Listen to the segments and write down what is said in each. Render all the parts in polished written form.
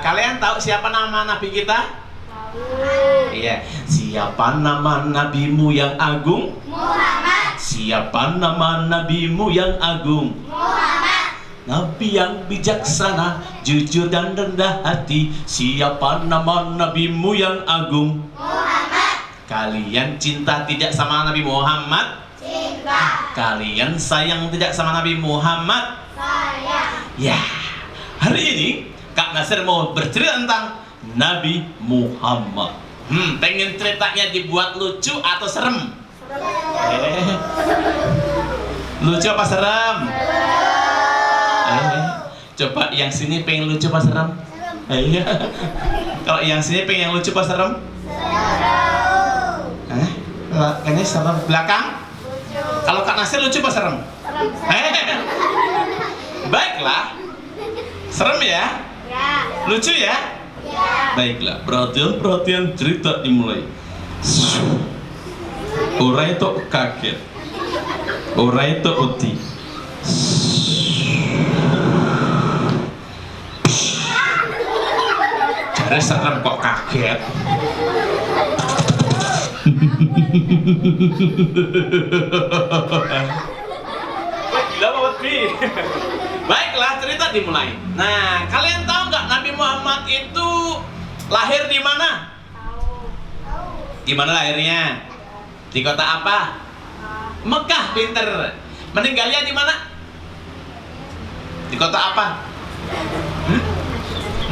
Kalian tahu siapa nama Nabi kita? Tahu. Iya. Siapa nama nabimu yang agung? Muhammad. Siapa nama nabimu yang agung? Muhammad. Nabi yang bijaksana, jujur dan rendah hati. Siapa nama nabimu yang agung? Muhammad. Kalian cinta tidak sama Nabi Muhammad? Cinta. Kalian sayang tidak sama Nabi Muhammad? Sayang. Ya. Hari ini Kak Nasir mau bercerita tentang Nabi Muhammad. Pengen ceritanya dibuat lucu atau serem? Lucu apa serem? Coba yang sini pengen lucu apa serem? Iya. Kalau yang sini pengen yang lucu apa serem? Kayaknya serem. Belakang? Kalau Kak Nasir lucu apa serem? Baiklah. Serem ya? Ya. Lucu ya? Ya. Baiklah, perhatian cerita dimulai. Ora itu kaget. Ora itu uti. Jare serem kok kaget. Gila banget, Bi. Baiklah, cerita dimulai. Nah, kalian tahu nggak Nabi Muhammad itu lahir di mana? Tahu. Di mana lahirnya? Di kota apa? Mekah, pinter. Meninggalnya di mana? Di kota apa?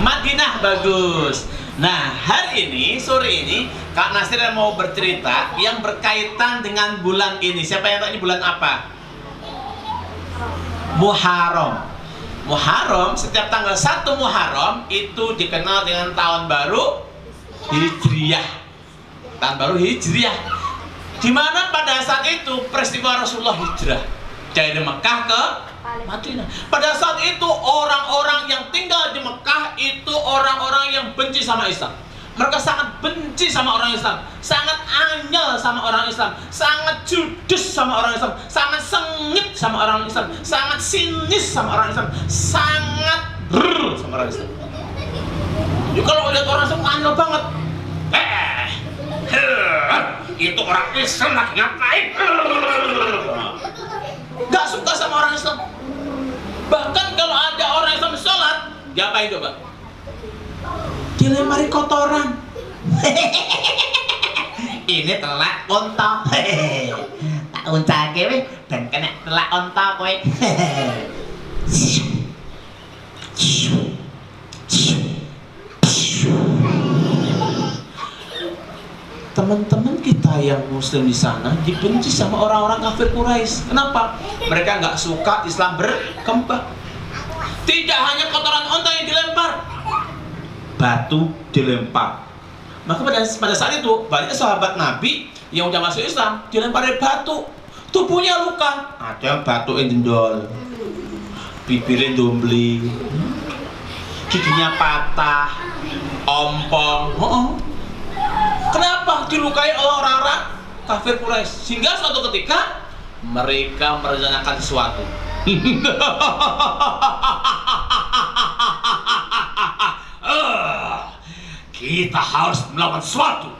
Madinah, bagus. Nah, hari ini, sore ini, Kak Nasir mau bercerita yang berkaitan dengan bulan ini. Siapa yang tahu ini bulan apa? Muharram. Muharram, setiap tanggal 1 Muharram itu dikenal dengan tahun baru Hijriah. Tahun baru Hijriah. Di mana pada saat itu peristiwa Rasulullah hijrah dari Mekah ke Madinah. Pada saat itu orang-orang yang tinggal di Mekah itu orang-orang yang benci sama Islam. Mereka sangat benci sama orang Islam, sangat anyel sama orang Islam, sangat judes sama orang Islam, sangat sengit sama orang Islam, sangat sinis sama orang Islam, sangat sama orang Islam. Jadi kalau lihat orang Islam anyel banget. Itu orang Islam lagi ngapain? Gak suka sama orang Islam. Bahkan kalau ada orang Islam sholat, diapain coba? Dilempari kotoran. Ini telak onta. Tak uncake weh ben kena telak onta kowe. Teman-teman kita yang muslim di sana dibenci sama orang-orang kafir Quraisy. Kenapa? Mereka nggak suka Islam berkembang. Tidak hanya kotoran onta yang dilempar, batu dilempar. Maka pada saat itu banyak sahabat Nabi yang udah masuk Islam dilempari batu, tubuhnya luka. Ada yang batu jendol, bibirnya dombli, giginya patah, ompong. Kenapa dilukai oleh orang-orang kafir Quraisy? Sehingga suatu ketika mereka merencanakan sesuatu. Kita harus melakukan sesuatu.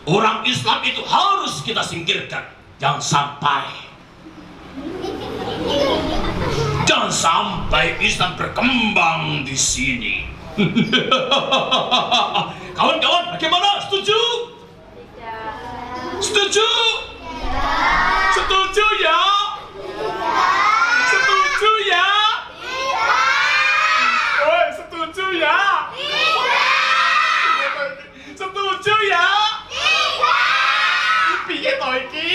Orang Islam itu harus kita singkirkan. Jangan sampai Islam berkembang di sini. Kawan-kawan, bagaimana? Setuju? Tidak. Setuju? Setuju ya? Setuju ya? Woi, setuju ya? Setuju ya? Piye to iki?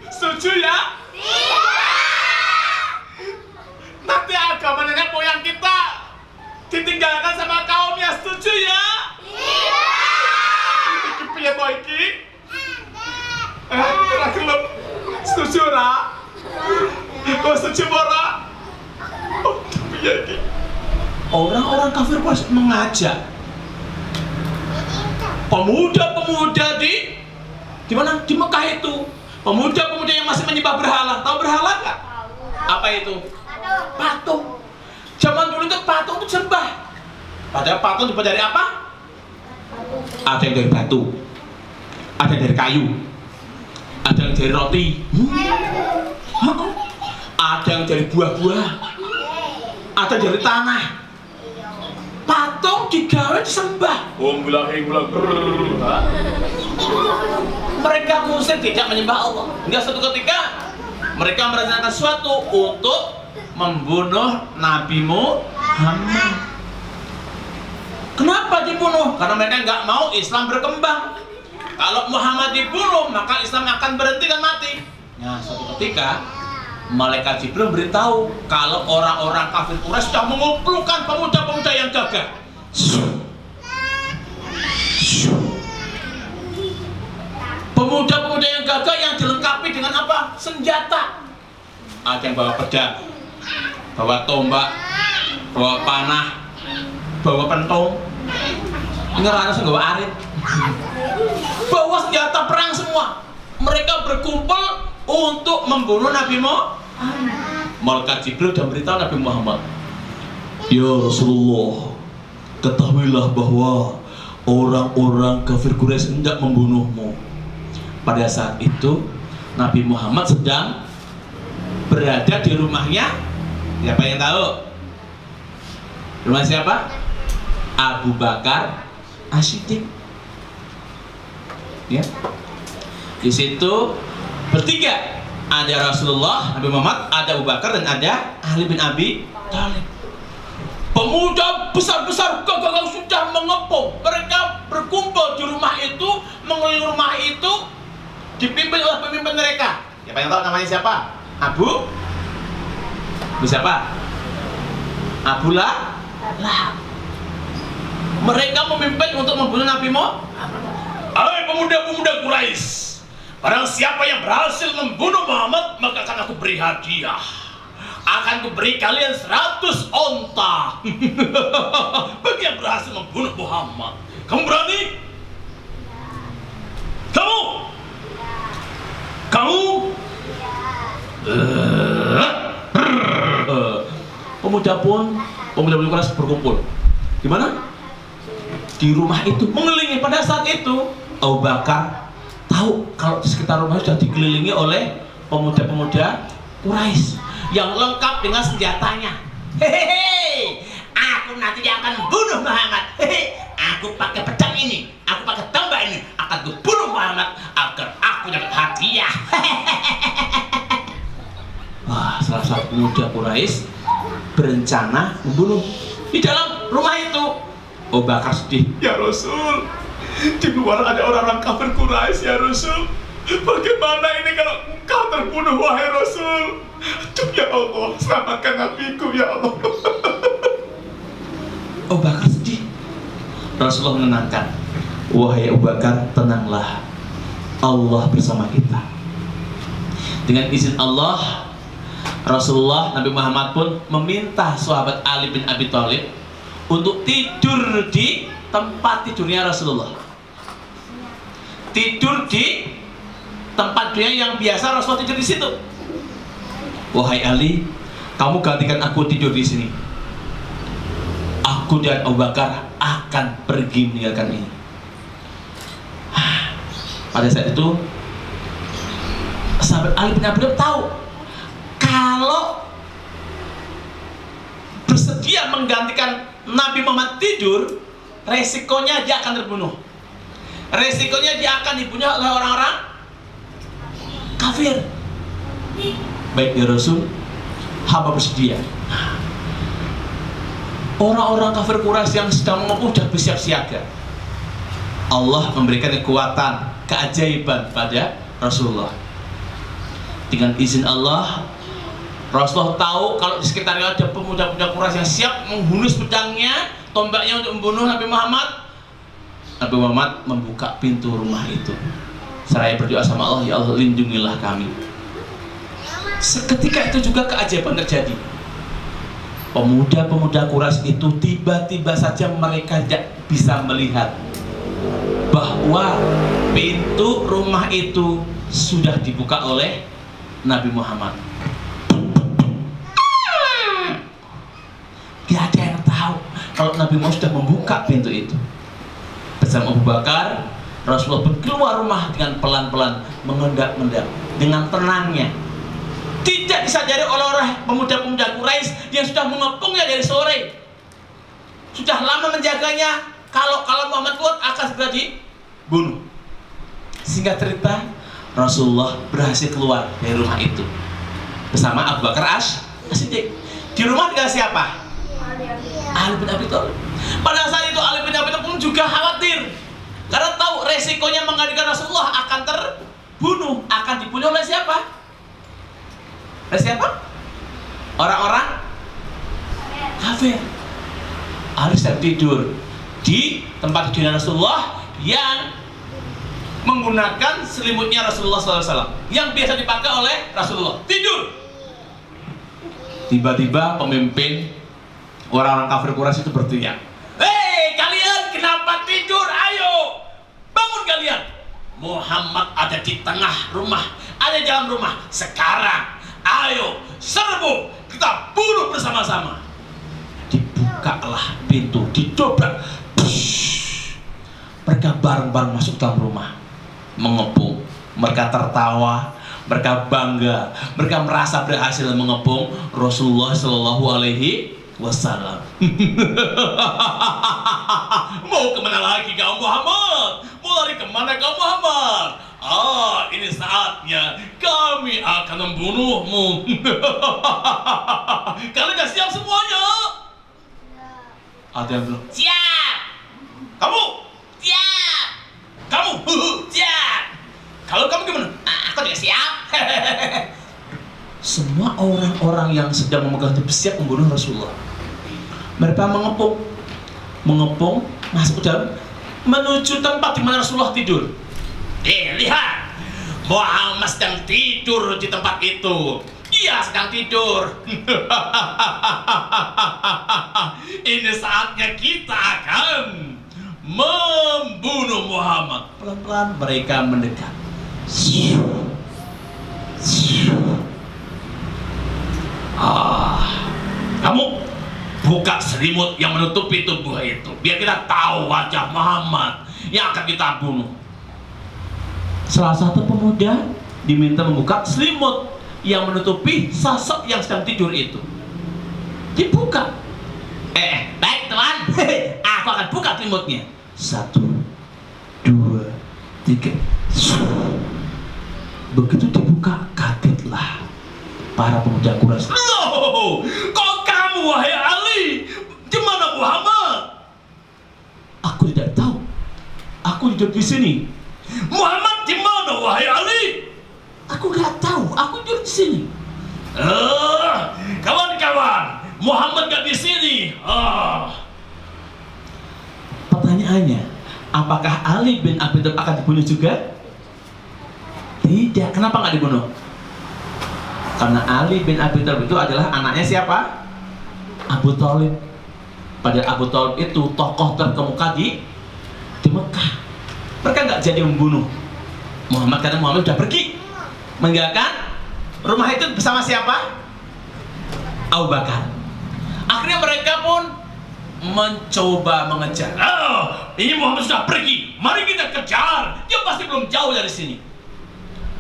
Setuju ya? Nanti agama nenek moyang kita ditinggalkan sama kaumnya, setuju ya? Iki piye to iki? Ora gelem. Setuju ora? Kok setuju ora? Oh, piye iki? Orang-orang kafir Quraisy mengajak pemuda-pemuda di mana? Di Mekah itu. Pemuda-pemuda yang masih menyembah berhala. Tahu berhala nggak? apa itu? Patung. Zaman dulu itu patung itu sembah. Padahal patung dibuat dari apa? Ada yang dari batu, ada yang dari kayu, ada yang dari roti, ada yang dari buah-buah, ada yang dari tanah. Patung digawe disembah. Mereka musyrik tidak menyembah Allah. Hingga suatu ketika mereka merencanakan sesuatu untuk membunuh Nabi Muhammad. Kenapa dibunuh? Karena mereka nggak mau Islam berkembang. Kalau Muhammad dibunuh, maka Islam akan berhenti dan mati. Nah, suatu ketika malaikat Jibril beritahu kalau orang-orang kafir Quraisy sudah mengumpulkan pemuda-pemuda yang gagah. Pemuda-pemuda yang gagah yang dilengkapi dengan apa? Senjata. Ada yang bawa pedang, bawa tombak, bawa panah, bawa pentong. Ini orang bawa arit, bawa senjata perang semua. Mereka berkumpul untuk membunuh Nabi Muhammad. Malaikat Jibril dan beritahu Nabi Muhammad, ya Rasulullah, ketahuilah bahwa orang-orang kafir Quraisy hendak membunuhmu. Pada saat itu Nabi Muhammad sedang berada di rumahnya. Siapa yang tahu? Rumah siapa? Abu Bakar As-Siddiq. Ya. Di situ bertiga. Ada Rasulullah, Nabi Muhammad, ada Abu Bakar dan ada Ali bin Abi Thalib. Pemuda besar-besar gagah sudah mengepung. Mereka berkumpul di rumah itu, mengelilingi rumah itu, dipimpin oleh pemimpin mereka. Siapa yang tahu namanya siapa? Abu siapa? Abu Lahab. Mereka memimpin untuk membunuh Nabi Muhammad. Hai pemuda-pemuda Quraisy, barang siapa yang berhasil membunuh Muhammad, maka akan aku beri hadiah. Akan kuberi kalian 100 onta. Bagi yang berhasil membunuh Muhammad. Kamu berani? Kamu? Pemuda Quraisy berkumpul. Di mana? Di rumah itu, mengelilingi. Pada saat itu Abu Bakar tahu kalau di sekitar rumah sudah dikelilingi oleh pemuda-pemuda Quraisy yang lengkap dengan senjatanya. Hehehe, aku nanti akan bunuh Muhammad. Hehehe, aku pakai pedang ini, aku pakai tombak ini, akan kubunuh Muhammad agar aku dapat hadiah. Wah, salah satu pemuda Quraisy berencana membunuh di dalam rumah itu. Abu Bakar sedih. Ya Rasul, di luar ada orang-orang kafir Quraisy ya Rasul. Bagaimana ini kalau engkau terbunuh wahai Rasul? Aduh ya Allah, selamatkan nabiku ya Allah. Abu Bakar sedih. Rasulullah menenangkan, wahai Abu Bakar, tenanglah, Allah bersama kita. Dengan izin Allah, Rasulullah Nabi Muhammad pun meminta sahabat Ali bin Abi Thalib untuk tidur di tempat tidurnya Rasulullah. Tidur di tempat dia yang biasa Rasulullah tidur di situ. Wahai Ali, kamu gantikan aku tidur di sini. Aku dan Abu Bakar akan pergi meninggalkan ini. Pada saat itu sahabat Ali bin Abi Thalib tahu kalau bersedia menggantikan Nabi Muhammad tidur, resikonya dia akan terbunuh. Resikonya dia akan dibunuh oleh orang-orang kafir. Baik ya Rasul, hamba bersedia. Orang-orang kafir Quraisy yang sedang mengumpul sudah bersiap siaga. Allah memberikan kekuatan, keajaiban pada Rasulullah. Dengan izin Allah, Rasulullah tahu kalau di sekitarnya ada pemuda-pemuda Quraisy yang siap menghunus pedangnya, tombaknya untuk membunuh Nabi Muhammad. Nabi Muhammad membuka pintu rumah itu. Seraya berdoa sama Allah, ya Allah lindungilah kami. Seketika itu juga keajaiban terjadi. Pemuda-pemuda Quraisy itu tiba-tiba saja mereka tidak bisa melihat bahwa pintu rumah itu sudah dibuka oleh Nabi Muhammad. kalau Nabi Muhammad sudah membuka pintu itu. Bersama Abu Bakar, Rasulullah pun keluar rumah dengan pelan-pelan, mengendap-endap, dengan tenangnya. Tidak disadari oleh orang pemuda-pemuda Quraisy yang sudah mengepungnya dari sore. Sudah lama menjaganya. Kalau Muhammad keluar akan segera dibunuh. Singkat cerita, Rasulullah berhasil keluar dari rumah itu bersama Abu Bakar As-Siddiq. Di rumah tinggal siapa? Ali bin Abi Thalib. Pada saat itu Ali bin Abi Thalib pun juga khawatir karena tahu resikonya menggantikan Rasulullah akan terbunuh, akan dibunuh oleh siapa? Oleh siapa? Orang-orang kafir. Ali sedang tidur di tempat tidurnya Rasulullah yang menggunakan selimutnya Rasulullah SAW yang biasa dipakai oleh Rasulullah. Tidur. Tiba-tiba pemimpin orang-orang kafir Quraisy itu berteriak, "Hei kalian, kenapa tidur? Ayo bangun kalian! Muhammad ada di tengah rumah, ada di dalam rumah. Sekarang ayo serbu, kita bunuh bersama-sama." Dibukalah pintu, didobrak. Mereka bareng-bareng masuk dalam rumah, mengepung. Mereka tertawa, mereka bangga, mereka merasa berhasil mengepung Rasulullah Shallallahu Alaihi Wasallam. Mau kemana lagi kau Muhammad? Mau lari kemana kau Muhammad? Ini saatnya kami akan membunuhmu. Kalian sudah siap semuanya? Ada yang bilang siap. Kamu siap. Kamu siap. Kalau kamu gimana? Aku juga siap. Semua orang-orang yang sedang memegang tepi siap membunuh Rasulullah. Mereka mengepung, masuk ke dalam, menuju tempat di mana Rasulullah tidur. Lihat, Muhammad sedang tidur di tempat itu. Dia sedang tidur. Ini saatnya kita akan membunuh Muhammad. Pelan-pelan mereka mendekat. Kamu buka selimut yang menutupi tubuh itu, biar kita tahu wajah Muhammad yang akan kita bunuh. Salah satu pemuda diminta membuka selimut yang menutupi sosok yang sedang tidur itu. Dibuka. Baik tuan, aku akan buka selimutnya. 1, 2, 3. Begitu dibuka, kagetlah para pemuda Quraisy. Loh, kok kamu wahai Ali? Di mana Muhammad? Aku tidak tahu. Aku hidup di sini. Muhammad di mana wahai Ali? Aku nggak tahu. Aku hidup di sini. Kawan-kawan, Muhammad nggak di sini. Pertanyaannya, apakah Ali bin Abi Thalib akan dibunuh juga? Tidak. Kenapa nggak dibunuh? Karena Ali bin Abi Thalib itu adalah anaknya siapa? Abu Thalib. Padahal Abu Thalib itu tokoh terkemuka di Mekah. Mereka nggak jadi membunuh Muhammad karena Muhammad sudah pergi meninggalkan rumah itu bersama siapa? Abu Bakar. Akhirnya mereka pun mencoba mengejar. Ini Muhammad sudah pergi. Mari kita kejar. Dia pasti belum jauh dari sini.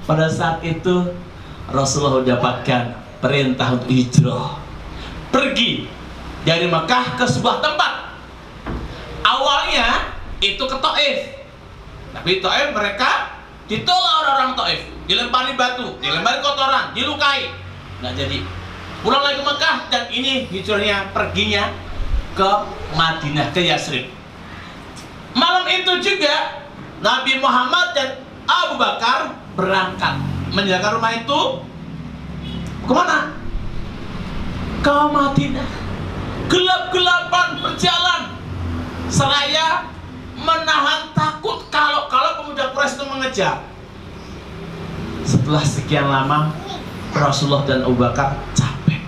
Pada saat itu Rasulullah mendapatkan perintah untuk hijrah, pergi dari Mekah ke sebuah tempat. Awalnya itu ke Taif, tapi Taif mereka ditolak orang-orang Taif, dilempari batu, dilempari kotoran, dilukai, nggak jadi. Pulang lagi ke Mekah, dan ini hijrahnya, perginya ke Madinah, ke Yasrib. Malam itu juga Nabi Muhammad dan Abu Bakar berangkat meninggalkan rumah itu. Kemana? Ke Madinah. Gelap-gelapan berjalan seraya menahan takut kalau pemuda Quraisy itu mengejar. Setelah sekian lama, Rasulullah dan Abu Bakar capek.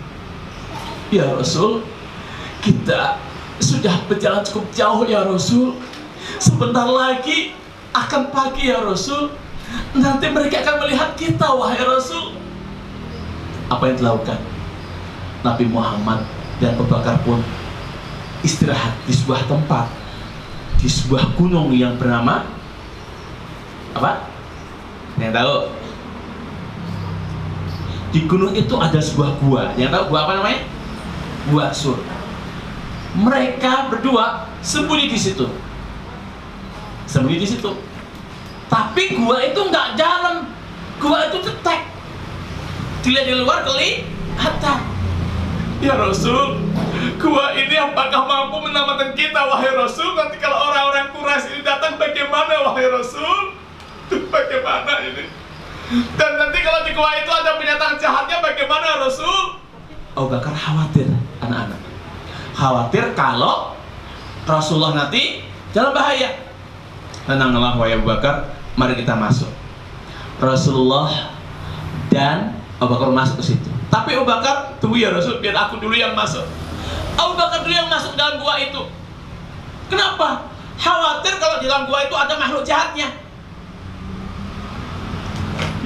Ya Rasul, kita sudah berjalan cukup jauh ya Rasul. Sebentar lagi akan pagi ya Rasul. Nanti mereka akan melihat kita wahai Rasul. Apa yang dilakukan Nabi Muhammad dan Abu Bakar pun istirahat di sebuah tempat, di sebuah gunung yang bernama apa? Yang tahu? Di gunung itu ada sebuah gua. Yang tahu gua apa namanya? Gua Sur. Mereka berdua sembunyi di situ. Sembunyi di situ. Tapi gua itu nggak dalam. Gua itu cetek. Dilihat di luar kelihatan. Ya Rasul, gua ini apakah mampu menyelamatkan kita, wahai Rasul? Nanti kalau orang-orang Quraisy ini datang bagaimana, wahai Rasul? Bagaimana ini? Dan nanti kalau di gua itu ada binatang jahatnya bagaimana, Rasul? Abu Bakar khawatir, anak-anak. Khawatir kalau Rasulullah nanti dalam bahaya. Tenanglah wahai Abu Bakar, mari kita masuk. Rasulullah dan Abu Bakar masuk ke situ. Tapi Abu Bakar, tunggu ya Rasul, biar aku dulu yang masuk. Abu Bakar dulu yang masuk dalam gua itu. Kenapa? Khawatir kalau di dalam gua itu ada makhluk jahatnya.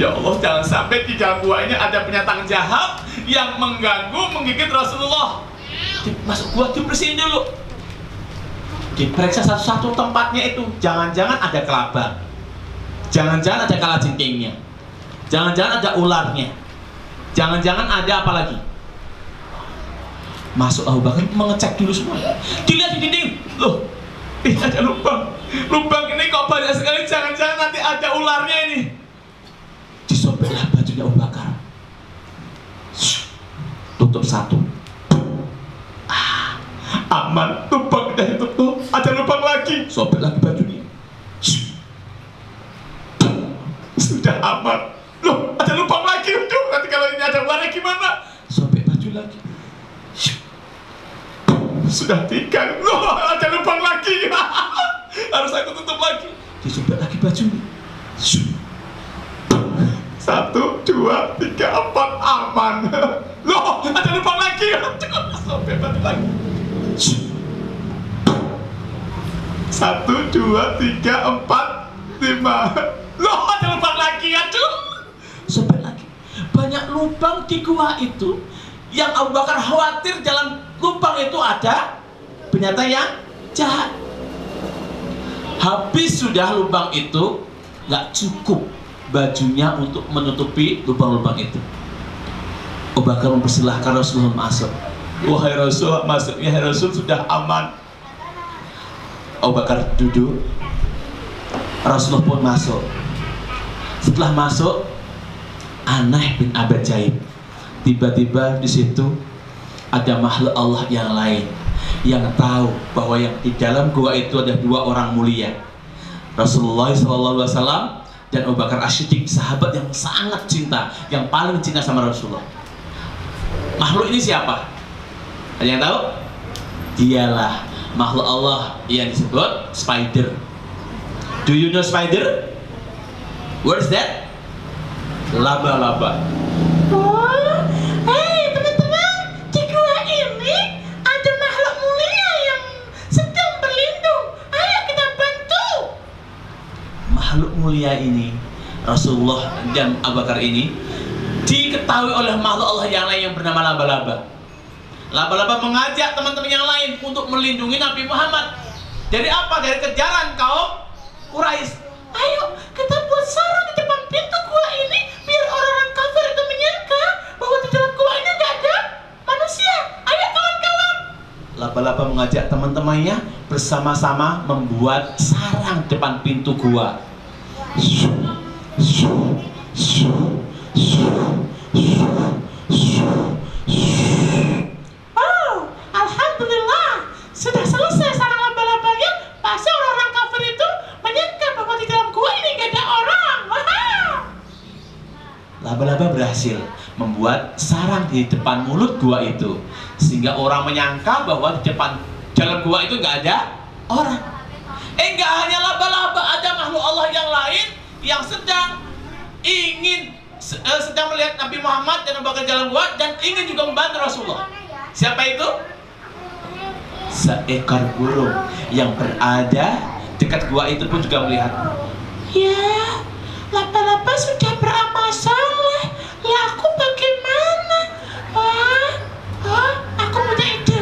Ya Allah, jangan sampai di dalam gua ini ada binatang jahat yang mengganggu, menggigit Rasulullah. Masuk gua, dibersihin dulu. Diperiksa satu-satu tempatnya itu. Jangan-jangan ada kelabang. Jangan-jangan ada kalajengkingnya. Jangan-jangan ada ularnya. Jangan-jangan ada apa lagi? Masuk Abu Bakar mengecek dulu semua. Dilihat di dinding. Loh, ada lubang. Lubang ini kok banyak sekali. Jangan-jangan nanti ada ularnya ini. Disobeklah bajunya Abu Bakar. Tutup satu. Aman. Lubang udah ditutup. Ada lubang lagi. Sobek lagi bajunya. Sudah aman. Loh, ada lubang lagi. Aduh, nanti kalau ini ada ularnya gimana? Sobek baju lagi. Sudah 3. Loh, ada lubang lagi. Harus aku tutup lagi. Disobek lagi bajunya. 1, 2, 3, 4, aman. Loh, ada lubang lagi. Sobek baju lagi. 1, 2, 3, 4, 5. Loh, ada lubang lagi. Aduh. Sobek lagi. Banyak lubang di gua itu. Yang Abu Bakar khawatir dalam lubang itu ada binatang yang jahat. Habis sudah lubang itu, nggak cukup bajunya untuk menutupi lubang-lubang itu. Abu Bakar mempersilahkan Rasulullah masuk. Wahai Rasul, masuknya Rasul sudah aman. Abu Bakar duduk. Rasulullah pun masuk. Setelah masuk, Aneh bin Abajaib. Tiba-tiba di situ ada makhluk Allah yang lain yang tahu bahwa yang di dalam gua itu ada 2 orang mulia, Rasulullah SAW dan Abu Bakar As-Siddiq, sahabat yang sangat cinta, yang paling cinta sama Rasulullah. Makhluk ini siapa? Ada yang tahu? Dialah makhluk Allah yang disebut spider. Do you know spider? What is that? Laba-laba. Oh, hey teman-teman, di gua ini ada makhluk mulia yang sedang berlindung. Ayo kita bantu. Makhluk mulia ini, Rasulullah dan Abu Bakar ini, diketahui oleh makhluk Allah yang lain yang bernama laba-laba. Laba-laba mengajak teman-teman yang lain untuk melindungi Nabi Muhammad. Dari apa? Dari kejaran kaum Quraisy. Ayo kita buat sarang di depan pintu gua ini biar orang-orang kafir itu menyangka bahwa di dalam gua ini nggak ada manusia. Ayo kawan-kawan. Laba-laba mengajak teman-temannya bersama-sama membuat sarang depan pintu gua. Oh, alhamdulillah, sudah selesai sarang laba-labanya. Pasti orang-orang kafir itu menyangka bahwa di dalam gua ini gak ada orang. Laba-laba berhasil membuat sarang di depan mulut gua itu, sehingga orang menyangka bahwa di depan dalam gua itu gak ada orang. Gak hanya laba-laba, ada makhluk Allah yang lain yang sedang melihat Nabi Muhammad dan Abu Bakar dalam gua dan ingin juga membantu Rasulullah. Siapa itu? Seekor burung yang berada dekat gua itu pun juga melihat. Ya, laba-laba sudah beramal saleh. Lah aku bagaimana? Aku punya ide.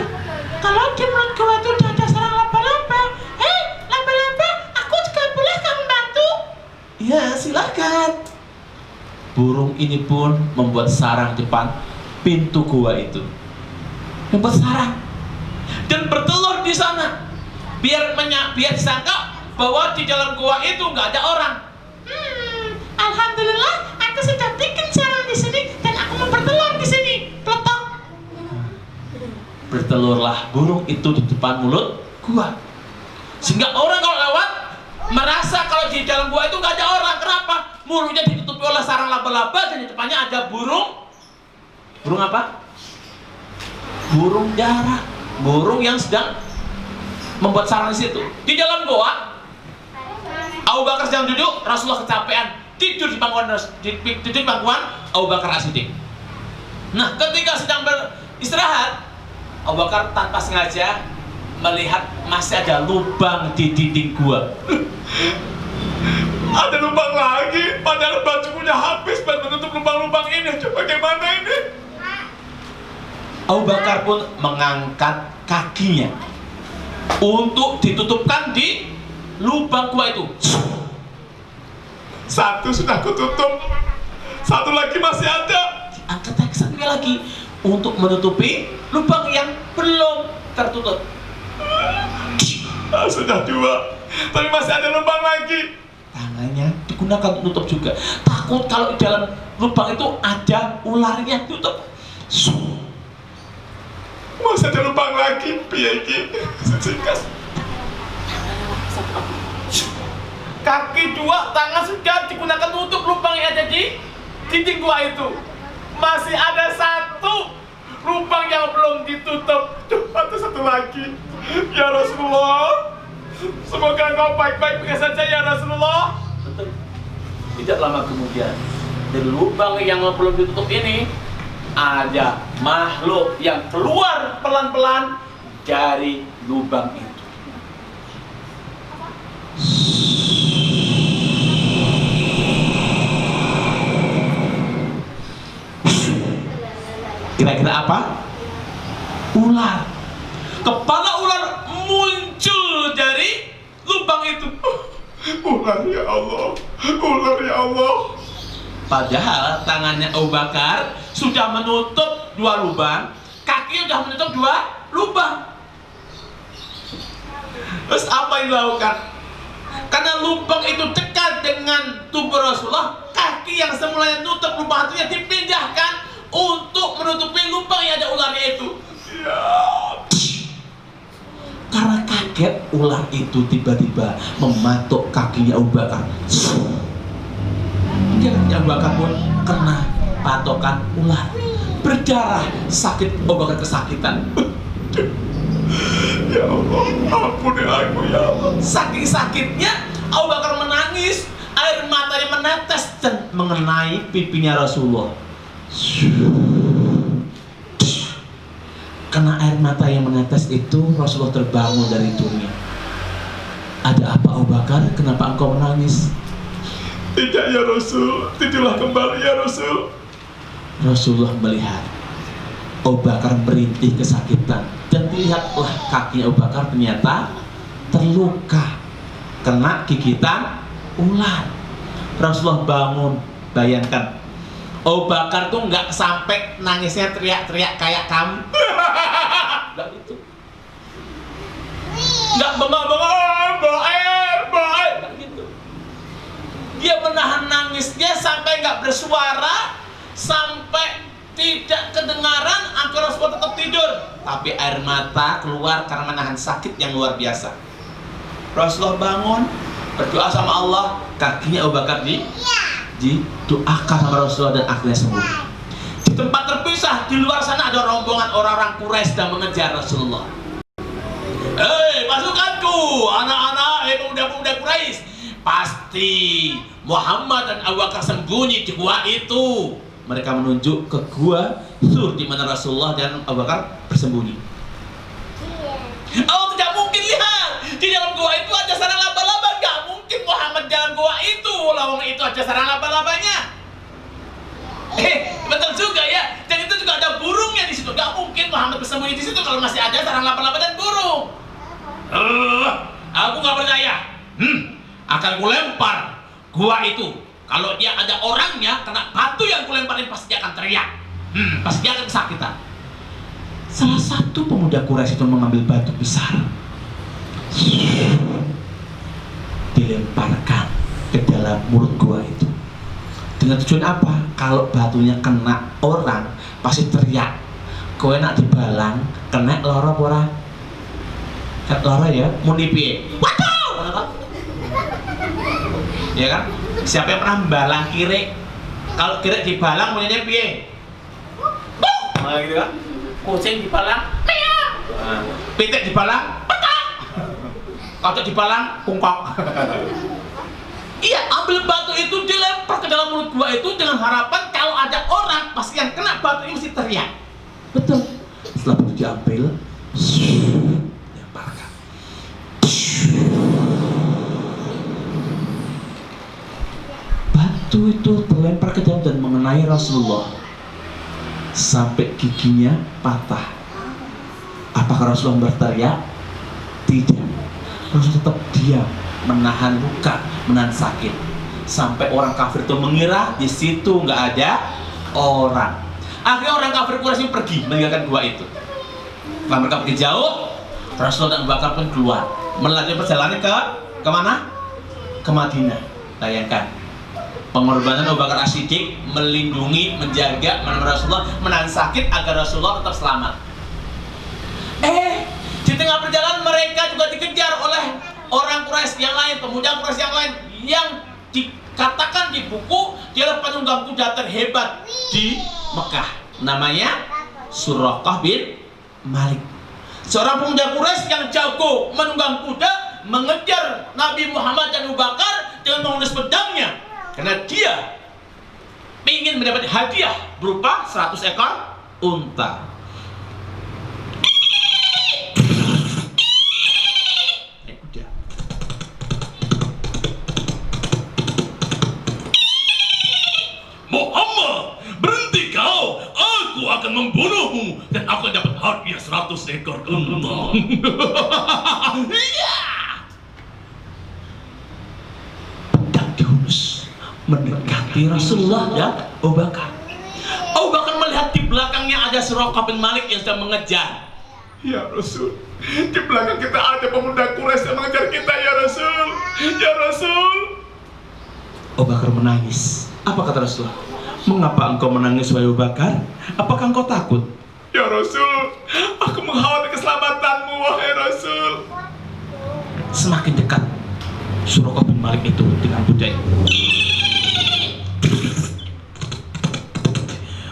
Kalau di mulut gua itu ini pun membuat sarang depan pintu gua itu. Membuat sarang dan bertelur di sana. Biar disangka bahwa di dalam gua itu nggak ada orang. Alhamdulillah, aku sudah bikin sarang di sini dan aku mau bertelur di sini. Kletok. Bertelurlah burung itu di depan mulut gua. Sehingga orang kalau lewat merasa kalau di dalam gua itu nggak ada orang. Kenapa? Mulutnya ditutupi oleh sarang laba-laba dan di depannya ada burung. Burung apa? Burung dara. Burung yang sedang membuat sarang di situ. Di dalam gua, Abu Bakar sedang duduk, Rasulullah kecapean, tidur di bangkuan Abu Bakar As-Siddiq. Nah, ketika sedang beristirahat, Abu Bakar tanpa sengaja melihat masih ada lubang di dinding gua. Ada lubang lagi, padahal bajunya habis buat menutup lubang-lubang ini. Coba bagaimana ini? Abu Bakar pun mengangkat kakinya untuk ditutupkan di lubang gua itu. Satu sudah kututup, satu lagi masih ada. Angkat satunya lagi untuk menutupi lubang yang belum tertutup. Sudah dua, tapi masih ada lubang lagi. Tangannya digunakan untuk tutup juga. Takut kalau di dalam lubang itu ada ularnya, tutup. Masih ada lubang lagi, piye. Kaki dua, tangan sudah digunakan untuk lubang yang ada di dinding gua itu. Masih ada satu lubang yang belum ditutup. Ada satu lagi. Ya Rasulullah, semoga engkau baik-baik saja ya Rasulullah. Betul. Tidak lama kemudian, dari lubang yang belum ditutup ini ada makhluk yang keluar pelan-pelan dari lubang itu. Kira-kira apa? Ular. Kepala ular muncul dari lubang itu. Ular ya Allah, ular ya Allah. Padahal tangannya Abu Bakar sudah menutup dua lubang, kakinya sudah menutup dua lubang. Terus apa yang dilakukan? Karena lubang itu dekat dengan tubuh Rasulullah, kaki yang semulanya nutup lubang itu dipindahkan untuk menutupi lubang yang ada ularnya itu. Ya. Karena kaget, ular itu tiba-tiba mematuk kakinya Abu Bakar. Kakinya Abu Bakar pun kena patokan ular, berdarah, sakit. Abu Bakar kesakitan. Ya Allah, ampuni aku ya Allah. Saking sakitnya Abu Bakar menangis, air matanya menetes dan mengenai pipinya Rasulullah. Karena air mata yang menetes itu, Rasulullah terbangun dari dunia. Ada apa Abu Bakar? Kenapa engkau menangis? Tidak ya Rasul, tidurlah kembali ya Rasul. Rasulullah melihat Abu Bakar merintih kesakitan dan dilihatlah kakinya Abu Bakar ternyata terluka kena gigitan ular. Rasulullah bangun. Bayangkan, Abu Bakar tuh nggak sampai nangisnya teriak-teriak kayak kamu. Nggak gitu. Nggak bengong-bengong, baik, nggak gitu. Dia menahan nangisnya sampai nggak bersuara, sampai tidak kedengaran, agar Rasulullah tetap tidur. Tapi air mata keluar karena menahan sakit yang luar biasa. Rasulullah bangun, berdoa sama Allah, kakinya Abu Bakar didoakan sama Rasulullah dan akhirnya sembuh. Di tempat terpisah di luar sana ada rombongan orang-orang Quraisy sedang mengejar Rasulullah. Hei pasukanku, anak-anak, pemuda-pemuda Quraisy, pasti Muhammad dan Abu Bakar sembunyi di gua itu. Mereka menunjuk ke gua Sur di mana Rasulullah dan Abu Bakar bersembunyi. Oh, tidak mungkin, lihat di dalam gua itu ada sarang laba-laba. Gak mungkin Muhammad dalam gua itu, lawang itu ada sarang laba-labanya. Betul juga ya. Dan itu juga ada burungnya di situ. Gak mungkin Muhammad bersembunyi di situ kalau masih ada sarang laba-laba dan burung. Aku gak percaya. Akan kulempar gua itu Kalau dia ada orangnya, kena batu yang kulemparin pasti dia akan teriak. Pasti dia akan kesakitan. Salah satu pemuda Quraisy itu mengambil batu besar, dilemparkan ke dalam mulut gua itu. Dengan tujuan apa? Kalau batunya kena orang, pasti teriak. Kowe nak dibalang, kena loro apa ora? Kat loro ya, muni piye? Waduh, ngono kok. Ya kan? Siapa yang pernah balang kiri? Kalau kiri dibalang muninya piye? Nah, gitu kan? Kucing dibalang, miau. Nah, pitik dibalang, petak. Kalau dibalang, kungkok. Iya, ambil batu itu dilempar ke dalam mulut gua itu dengan harapan kalau ada orang pasti yang kena batu ini mesti teriak. Betul. Setelah batu diambil, lemparkan. Batu itu terlempar ke dalam dan mengenai Rasulullah sampai giginya patah. Apakah Rasulullah berteriak? Tidak. Rasulullah tetap diam, menahan luka, menahan sakit, sampai orang kafir itu mengira di situ nggak ada orang. Akhirnya orang kafir Quraisy pergi meninggalkan gua itu. Setelah mereka pergi jauh, Rasulullah dan Abu Bakar pun keluar melanjutkan perjalanan ke mana? Ke Madinah. Bayangkan pengorbanan Abu Bakar As-Siddiq melindungi, menjaga, menemani Rasulullah, menahan sakit agar Rasulullah tetap selamat. Di tengah perjalanan mereka juga dikejar oleh orang Quraisy yang lain, pemuda Quraisy yang lain yang dikatakan di buku dia adalah penunggang kuda terhebat di Mekah. Namanya Suraqah bin Malik. Seorang pemuda Quraisy yang jago menunggang kuda mengejar Nabi Muhammad dan Abu Bakar dengan menghunus pedangnya karena dia ingin mendapat hadiah berupa 100 ekor unta. Muhammad, berhenti kau! Aku akan membunuhmu dan aku akan dapat hadiah 100 ekor unta. Pedang dihunus mendekati Rasulullah dan Abu Bakar. Abu Bakar melihat di belakangnya ada Suraqah bin Malik yang sedang mengejar. Ya Rasul, di belakang kita ada pemuda Quraisy yang mengejar kita, ya Rasul. Ya Rasul. Abu Bakar menangis. Apa kata Rasulullah? Mengapa engkau menangis, wahai Abu Bakar? Apakah engkau takut? Ya Rasul, aku mengkhawatirkan keselamatanmu, wahai Rasul. Semakin dekat Suraqah bin Malik itu dengan kuda.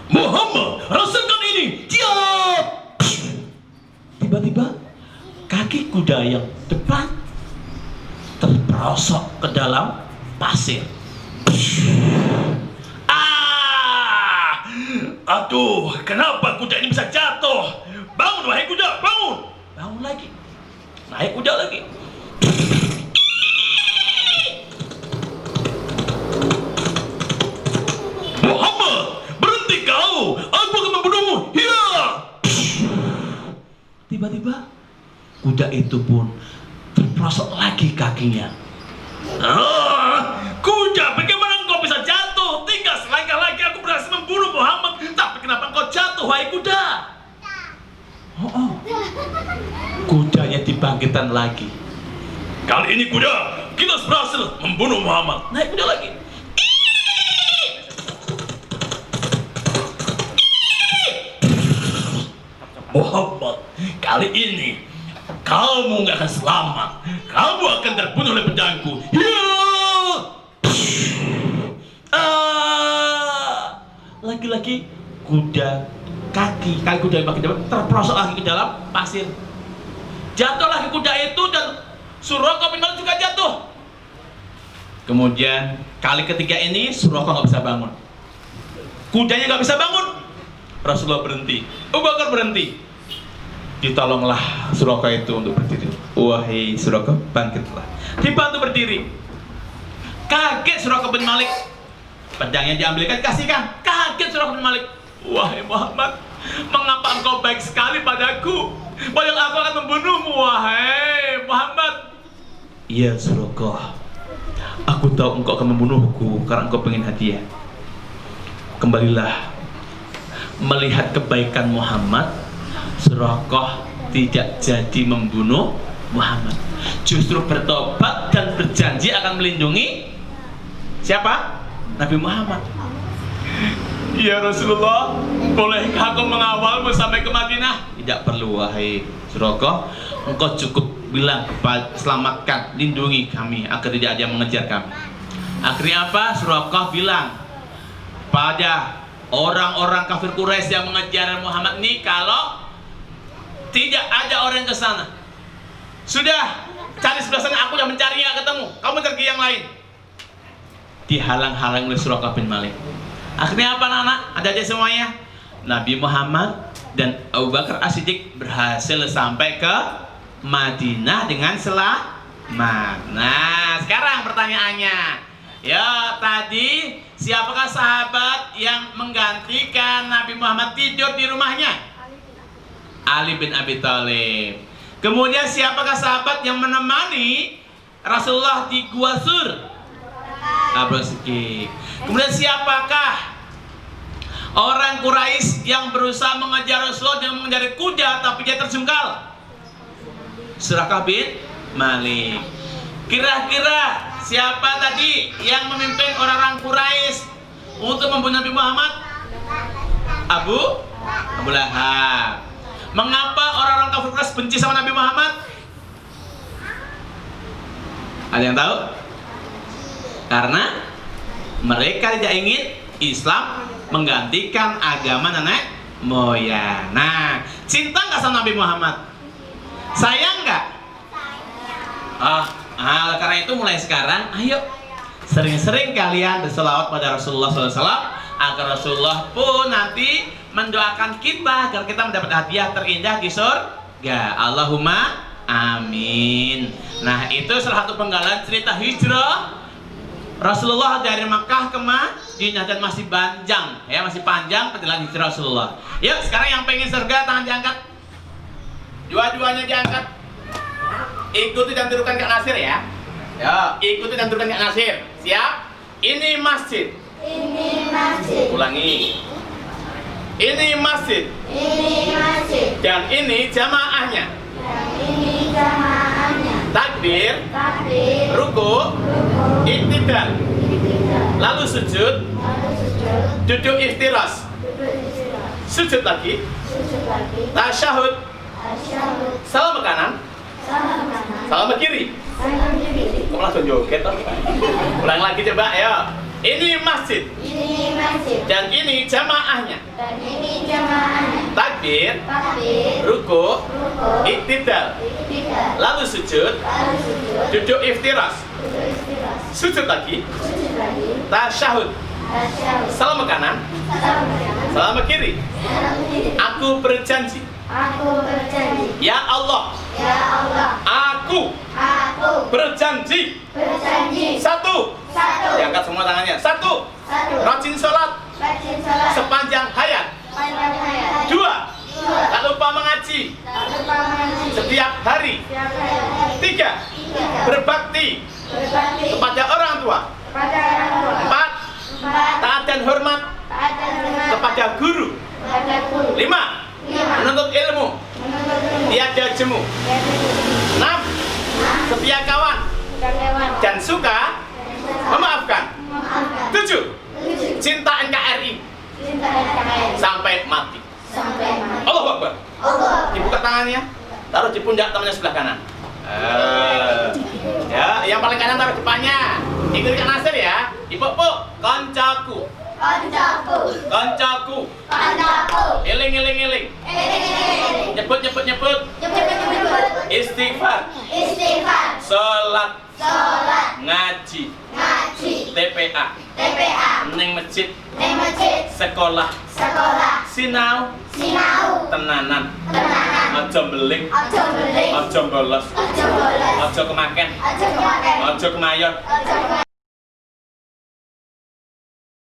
Muhammad, rasakan ini. Diam! Tiba-tiba kaki kuda yang depan terperosok ke dalam pasir. Aduh, kenapa kuda ini bisa jatuh? Bangun, wahai kuda, bangun! Bangun lagi, naik kuda lagi. Muhammad, berhenti kau! Aku akan membunuhmu! Ya! Tiba-tiba kuda itu pun terperosok lagi kakinya. Kuda, bagaimana engkau bisa jatuh? Tinggal selangkah lagi aku berhasil membunuh Muhammad. Tapi kenapa engkau jatuh, wahai kuda? Kudanya dibangkitkan lagi. Kali ini kuda, kita berhasil membunuh Muhammad. Naik kuda lagi. Muhammad, kali ini kamu nggak akan selamat. Kamu akan terbunuh oleh pedangku. Ya! Lagi-lagi kaki kuda yang makin dapat terperosok lagi ke dalam pasir. Jatuh lagi kuda itu dan Suraqah bin Malik juga jatuh. Kemudian kali ketiga ini Suraqah nggak bisa bangun. Kudanya nggak bisa bangun. Rasulullah berhenti. Abu Bakar berhenti. Ditolonglah Suraqah itu untuk berdiri. Wahai Suraqah, bangkitlah. Dibantu berdiri. Kaget Suraqah bin Malik. Pedangnya diambilkan, kasihkan. Kaget Suraqah bin Malik. Wahai Muhammad, mengapa engkau baik sekali padaku? Padahal aku akan membunuhmu, wahai Muhammad. Iya Suraqah, Aku tahu engkau akan membunuhku karena engkau pengen hadiah. Kembalilah. Melihat kebaikan Muhammad, Suraqah tidak jadi membunuh Muhammad, justru bertobat dan berjanji akan melindungi siapa? Nabi Muhammad. Ya Rasulullah, bolehkah aku mengawalmu sampai ke Madinah? Tidak perlu, wahai Suraqah. Engkau cukup bilang, selamatkan, lindungi kami agar tidak ada yang mengejar kami. Akhirnya apa? Suraqah bilang pada orang-orang kafir Quraisy yang mengejar Muhammad ini, kalau tidak ada orang ke sana, sudah cari sebelah sana, aku yang mencari nggak ketemu, kamu cari yang lain. Dihalang-halang oleh Suraqah bin Malik. Akhirnya apa anak-anak? Ada aja semuanya. Nabi Muhammad dan Abu Bakar As-Siddiq berhasil sampai ke Madinah dengan selamat. Nah, sekarang pertanyaannya, ya tadi siapakah sahabat yang menggantikan Nabi Muhammad tidur di rumahnya? Ali bin Abi Thalib. Kemudian siapakah sahabat yang menemani Rasulullah di Gua Sur? Abu Siddiq. Kemudian siapakah orang Quraisy yang berusaha mengejar Rasulullah dengan mengejar kuda tapi dia terjungkal? Suraqah bin Malik. Kira-kira siapa tadi yang memimpin orang-orang Quraisy untuk membunuh Nabi Muhammad? Abu Lahab. Mengapa orang-orang kafir Quraisy benci sama Nabi Muhammad? Ada yang tahu? Karena mereka tidak ingin Islam menggantikan agama nenek moyang. Nah, cinta nggak sama Nabi Muhammad? Sayang nggak? Karena itu mulai sekarang, ayo sering-sering kalian berselawat pada Rasulullah SAW agar Rasulullah pun nanti mendoakan kita agar kita mendapat hadiah terindah di surga. Allahumma amin. Nah, itu salah satu penggalan cerita hijrah Rasulullah dari Makkah ke Madinah, dan masih panjang, ya, masih panjang perjalanan hijrah Rasulullah. Yuk, sekarang yang pengen surga tangan diangkat. Dua-duanya diangkat. Ikuti dan turunkan Kak Nasir ya. Ya, ikuti dan turunkan Kak Nasir. Siap? Ini masjid. Ini masjid. Ulangi. Ini masjid. Ini masjid. Dan ini jamaahnya. Dan ini jamaahnya. Takbir. Takbir. Ruku. Iktidal. Lalu sujud. Lalu sujud. Duduk iftiras. Duduk istirahat. Sujud lagi. Sujud lagi. Tasyahud. Tasyahud. Salam ke kanan. Salam kanan. Salam ke kiri. Salam kiri. Kamu langsung joget toh. Ulang lagi coba ya. Ini masjid. Ini masjid. Dan ini jamaahnya. Dan ini jamaahnya. Takbir. Takbir. Ruku. Ruku. Iktidal. Iktidal. Lalu sujud. Lalu sujud. Duduk iftiras. Duduk istirahat. Sujud lagi. Sujud lagi. Tasyahud. Tasyahud. Salam ke kanan. Salam kanan. Salam ke kiri. Salam kiri. Aku berjanji. Aku berjanji. Ya Allah. Ya Allah. Aku berjanji. Berjanji. Satu. Diangkat semua tangannya. Satu. Rajin sholat Rajin sholat. sepanjang hayat. Panjang hayat. Dua. Tak lupa mengaji Tak lupa mengaji. setiap hari. Setiap hari. Tiga. Berbakti Berbakti kepada orang tua. kepada orang tua. Empat. Empat. Taat dan hormat Taat dan hormat kepada guru. kepada guru. Lima. Lima. Menuntut ilmu. Menuntut ilmu. Tiada jemu. Enam. Setia kawan Karyawan. dan suka memaafkan. Memaafkan. Tujuh. Tujuh. Cinta NKRI Cinta NKRI sampai mati. sampai mati. Allahu Akbar. Allah. Dibuka tangannya, taruh di pundak temannya sebelah kanan. Ya, yang paling kanan taruh depannya. Ikuti Kak Nasir ya. Ibu-ibu, koncoku. Koncoku. Koncoku. Koncoku. Eling. Nyebut. Nyebut. Istighfar. Istighfar. Sholat. Sholat. Ngaji. Ngaji. TPA. TPA. Neng masjid. Neng masjid. Sekolah. Sekolah. Sinau. Sinau. Tenanan. Tenanan. Ojo beling. Ojo beling. Ojo bolos. Ojo bolos. Ojo kemaken. Ojo kemakan. Ojo kemayon. Ojo kemakan.